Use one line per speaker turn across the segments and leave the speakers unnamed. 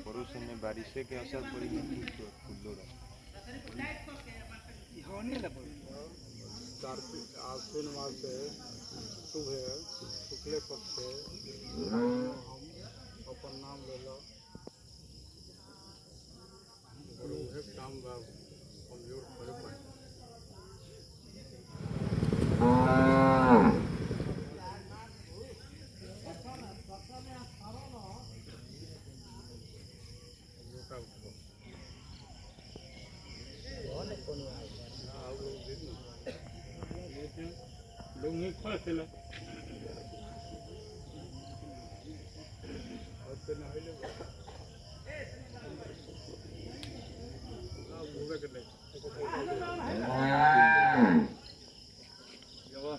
पड़ोसन ने बारिश के असर पड़ी आश्विन मास से सुबह शुक्ले पक्ष से अपन नाम ले लो काम कमजोर करे पड़े Lungi khosela. Atte na hile. Na boga kene. Jawa.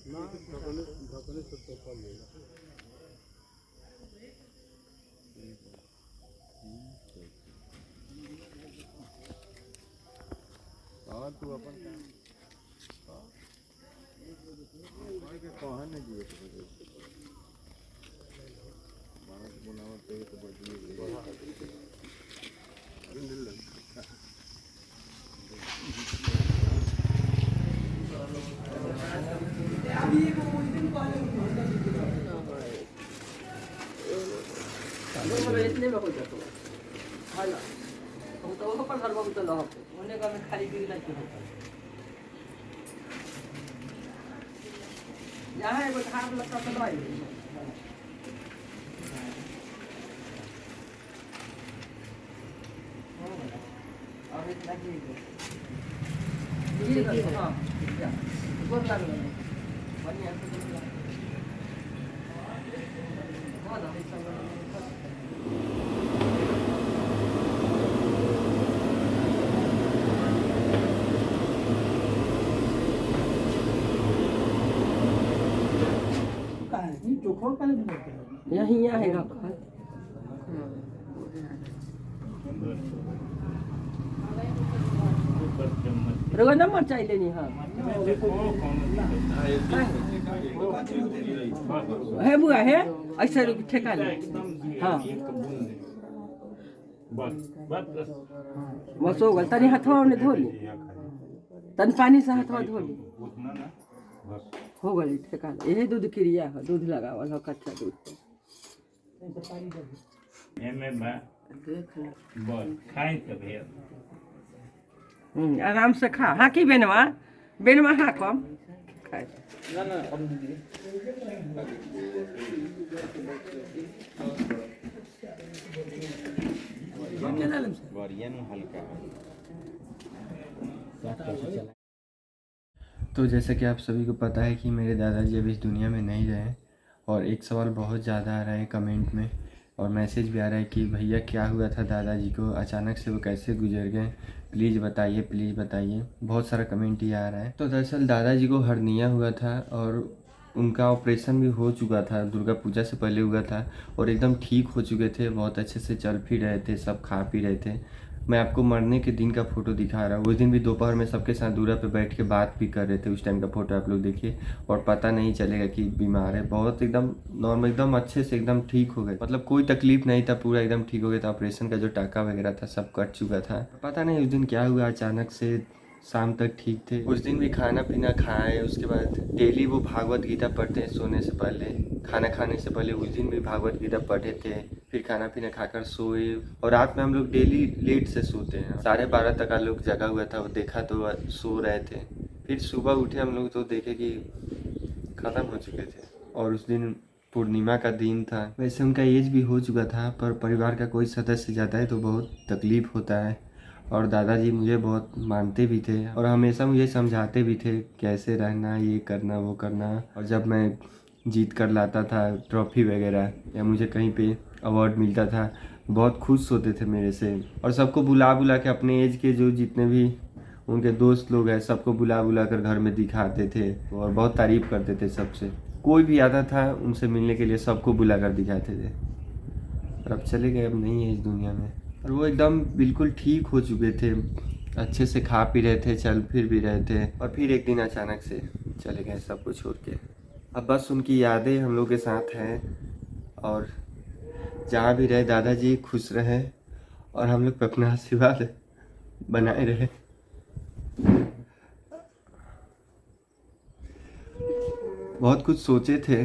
Na dhakane satto pal lega. हाँ तू अपन कहाँ नहीं दिए मानस बनावट पे तो बदली इतने में हो जाता है तो वो पर हर वक्त लो होने का मैं खाली गिरी नहीं होता यहाँ एक हाथ लगता तो भाई अब इतना की ये हां बहुत लग रहा है बढ़िया से बहुत अच्छा यही यहाँ है रगो नंबर चाहिए लेनी हाँ है बुआ है ऐसा ठेका ले हाँ बस हो गल तनी हाथवा ने धो ली तनी पानी से हाथवा धो ली हो गई ठेका यही दूध क्रिया है दूध लगावल हो कच्चा दूध आराम से खा हाँ की बेनवा बेनवा हाँ कम खाए
तो जैसा कि आप सभी को पता है कि मेरे दादाजी अभी इस दुनिया में नहीं रहे और एक सवाल बहुत ज़्यादा आ रहा है कमेंट में और मैसेज भी आ रहा है कि भैया क्या हुआ था दादाजी को, अचानक से वो कैसे गुजर गए, प्लीज़ बताइए। बहुत सारा कमेंट ही आ रहा है। तो दरअसल दादाजी को हर्निया हुआ था और उनका ऑपरेशन भी हो चुका था, दुर्गा पूजा से पहले हुआ था और एकदम ठीक हो चुके थे, बहुत अच्छे से चल फिर रहे थे, सब खा पी रहे थे। मैं आपको मरने के दिन का फ़ोटो दिखा रहा हूँ। उस दिन भी दोपहर में सबके साथ दूरा पे बैठ के बात भी कर रहे थे, उस टाइम का फ़ोटो आप लोग देखिए और पता नहीं चलेगा कि बीमार है। बहुत एकदम नॉर्मल, एकदम अच्छे से एकदम ठीक हो गए, मतलब कोई तकलीफ नहीं था, पूरा एकदम ठीक हो गया था। ऑपरेशन का जो टाका वगैरह था सब कट चुका था। पता नहीं उस दिन क्या हुआ, अचानक से शाम तक ठीक थे। उस दिन भी खाना पीना खाए, उसके बाद डेली वो भागवत गीता पढ़ते हैं सोने से पहले, खाना खाने से पहले। उस दिन भी भागवत गीता पढ़े थे, फिर खाना पीना खाकर सोए और रात में हम लोग डेली लेट से सोते हैं। 12:30 तक हम लोग जगा हुआ था, वो देखा तो सो रहे थे। फिर सुबह उठे हम लोग तो देखे कि ख़त्म हो चुके थे। और उस दिन पूर्णिमा का दिन था। वैसे उनका एज भी हो चुका था, पर परिवार का कोई सदस्य जाता है तो बहुत तकलीफ़ होता है। और दादाजी मुझे बहुत मानते भी थे और हमेशा मुझे समझाते भी थे कैसे रहना, ये करना वो करना। और जब मैं जीत कर लाता था ट्रॉफी वगैरह या मुझे कहीं पे अवार्ड मिलता था, बहुत खुश होते थे मेरे से। और सबको बुला बुला के, अपने एज के जो जितने भी उनके दोस्त लोग हैं, सबको बुला बुला कर घर में दिखाते थे और बहुत तारीफ़ करते थे सबसे। कोई भी आता था उनसे मिलने के लिए सबको बुला कर दिखाते थे। और अब चले गए, अब नहीं है इस दुनिया में। और वो एकदम बिल्कुल ठीक हो चुके थे, अच्छे से खा पी रहे थे, चल फिर भी रहे थे। और फिर एक दिन अचानक से चले गए सब कुछ छोड़ के। अब बस उनकी यादें हम लोग के साथ हैं और जहाँ भी रहे दादाजी खुश रहे और हम लोग पे अपना आशीर्वाद बनाए रहे। बहुत कुछ सोचे थे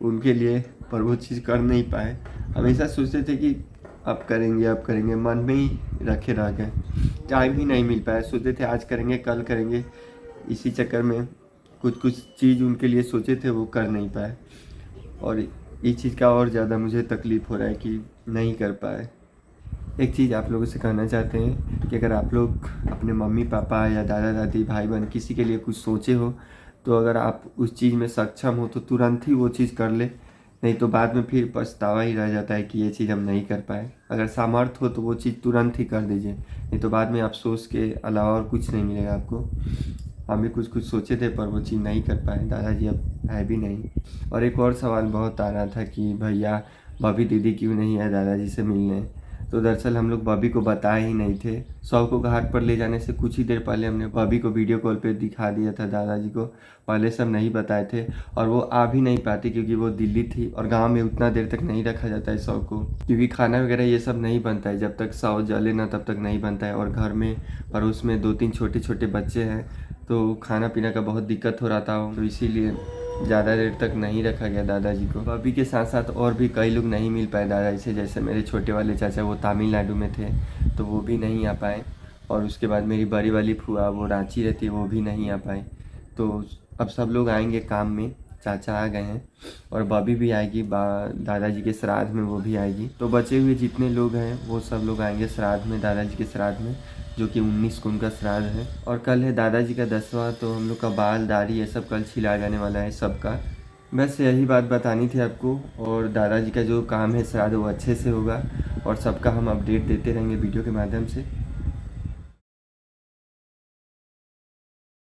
उनके लिए, पर वो चीज़ कर नहीं पाए। हमेशा सोचते थे कि अब करेंगे, मन में ही रखे रह गए। टाइम ही नहीं मिल पाया। सोचते थे आज करेंगे, कल करेंगे, इसी चक्कर में कुछ कुछ चीज़ उनके लिए सोचे थे वो कर नहीं पाए। और इस चीज़ का और ज़्यादा मुझे तकलीफ़ हो रहा है कि नहीं कर पाए। एक चीज़ आप लोगों से कहना चाहते हैं कि अगर आप लोग अपने मम्मी पापा या दादा दादी भाई बहन किसी के लिए कुछ सोचे हो, तो अगर आप उस चीज़ में सक्षम हो तो तुरंत ही वो चीज़ कर ले, नहीं तो बाद में फिर पछतावा ही रह जाता है कि ये चीज़ हम नहीं कर पाए। अगर सामर्थ्य हो तो वो चीज़ तुरंत ही कर दीजिए, नहीं तो बाद में अफसोस के अलावा और कुछ नहीं मिलेगा आपको। हम भी कुछ कुछ सोचे थे पर वो चीज़ नहीं कर पाए, दादाजी अब है भी नहीं। और एक और सवाल बहुत आ रहा था कि भैया भाभी दीदी क्यों नहीं आए दादाजी से मिलने। तो दरअसल हम लोग बॉबी को बताए ही नहीं थे। सौ को घाट पर ले जाने से कुछ ही देर पहले हमने बॉबी को वीडियो कॉल पे दिखा दिया था दादाजी को। पहले सब नहीं बताए थे और वो आ भी नहीं पाती क्योंकि वो दिल्ली थी और गांव में उतना देर तक नहीं रखा जाता है सौ को, क्योंकि खाना वगैरह ये सब नहीं बनता है। जब तक सौ जले ना तब तक नहीं बनता है। और घर में पड़ोस में 2-3 छोटे छोटे बच्चे हैं तो खाना पीना का बहुत दिक्कत हो रहा था, तो इसीलिए ज़्यादा देर तक नहीं रखा गया दादाजी को। बॉबी के साथ साथ और भी कई लोग नहीं मिल पाए दादाजी से, जैसे मेरे छोटे वाले चाचा वो तमिलनाडु में थे तो वो भी नहीं आ पाए। और उसके बाद मेरी बड़ी वाली फूआ वो रांची रहती है, वो भी नहीं आ पाए। तो अब सब लोग आएंगे काम में, चाचा आ गए हैं और बॉबी भी आएगी, दादाजी के श्राद्ध में वो भी आएगी। तो बचे हुए जितने लोग हैं वो सब लोग आएंगे श्राद्ध में, दादाजी के श्राद्ध में, जो कि 19 को उनका श्राद्ध है। और कल है दादाजी का 10वां, तो हम लोग का बाल दाढ़ी ये सब कल छिला जाने वाला है सबका। बस यही बात बतानी थी आपको। और दादाजी का जो काम है श्राद्ध वो अच्छे से होगा और सबका हम अपडेट देते रहेंगे वीडियो के माध्यम से।